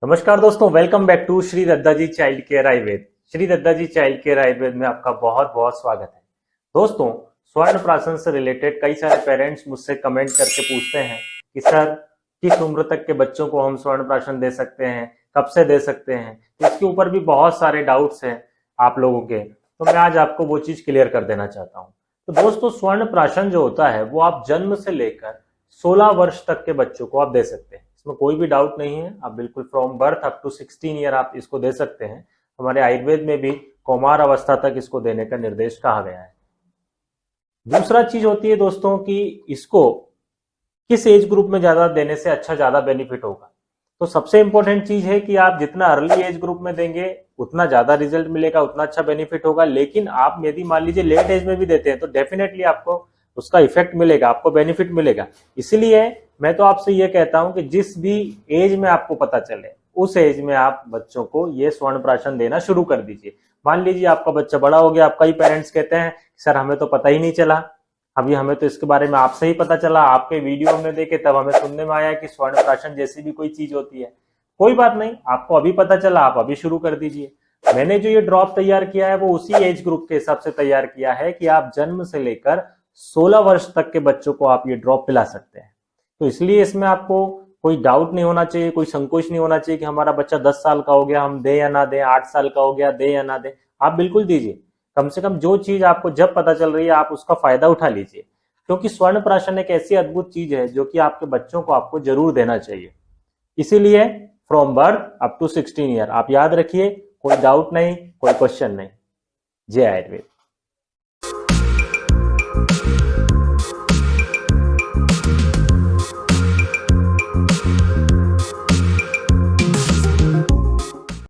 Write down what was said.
नमस्कार दोस्तों, welcome back to Shri Datta ji child care Ayurveda. Shri Datta ji child care Ayurveda में आपका बहुत बहुत स्वागत है। दोस्तों, स्वर्ण प्राशन से रिलेटेड कई सारे पेरेंट्स मुझसे कमेंट करके पूछते हैं कि सर, किस उम्र तक के बच्चों को हम स्वर्ण प्राशन दे सकते हैं, कब से दे सकते हैं। इसके ऊपर भी बहुत सारे डाउट्स हैं आप लोगों के, तो मैं आज आपको वो चीज क्लियर कर देना चाहता हूँ। तो दोस्तों, स्वर्ण प्राशन जो होता है वो आप जन्म से लेकर 16 वर्ष तक के बच्चों को आप दे सकते हैं। इसमें कोई भी डाउट नहीं है, आप बिल्कुल from birth up to 16 year आप इसको दे सकते हैं। हमारे आयुर्वेद में भी कौमार अवस्था तक इसको देने का निर्देश कहा गया है। दूसरा चीज होती है दोस्तों कि इसको किस एज ग्रुप में ज्यादा देने से अच्छा ज्यादा बेनिफिट होगा। तो सबसे इंपॉर्टेंट चीज है कि आप जितना अर्ली एज ग्रुप में देंगे उतना ज्यादा रिजल्ट मिलेगा, उतना अच्छा बेनिफिट होगा। लेकिन आप यदि मान लीजिए लेट एज में भी देते हैं तो डेफिनेटली आपको उसका इफेक्ट मिलेगा, आपको बेनिफिट मिलेगा। इसीलिए मैं तो आपसे ये कहता हूं कि जिस भी एज में आपको पता चले उस एज में आप बच्चों को ये स्वर्ण प्राशन देना शुरू कर दीजिए। मान लीजिए आपका बच्चा बड़ा हो गया, आप कई पेरेंट्स कहते हैं सर हमें तो पता ही नहीं चला, अभी हमें तो इसके बारे में आपसे ही पता चला, आपके वीडियो हमने देखे तब हमें सुनने में आया कि स्वर्ण प्राशन जैसी भी कोई चीज होती है। कोई बात नहीं, आपको अभी पता चला, आप अभी शुरू कर दीजिए। मैंने जो ये ड्रॉप तैयार किया है वो उसी एज ग्रुप के हिसाब से तैयार किया है कि आप जन्म से लेकर 16 वर्ष तक के बच्चों को आप ये ड्रॉप पिला सकते हैं। तो इसलिए इसमें आपको कोई डाउट नहीं होना चाहिए, कोई संकोच नहीं होना चाहिए कि हमारा बच्चा 10 साल का हो गया हम दे या ना दे, 8 साल का हो गया दे या ना दे। आप बिल्कुल दीजिए। कम से कम जो चीज आपको जब पता चल रही है आप उसका फायदा उठा लीजिए, क्योंकि स्वर्ण प्राशन एक ऐसी अद्भुत चीज है जो कि आपके बच्चों को आपको जरूर देना चाहिए। इसीलिए from birth up to 16 year आप याद रखिए, कोई डाउट नहीं, कोई क्वेश्चन नहीं। जय आयुर्वेद।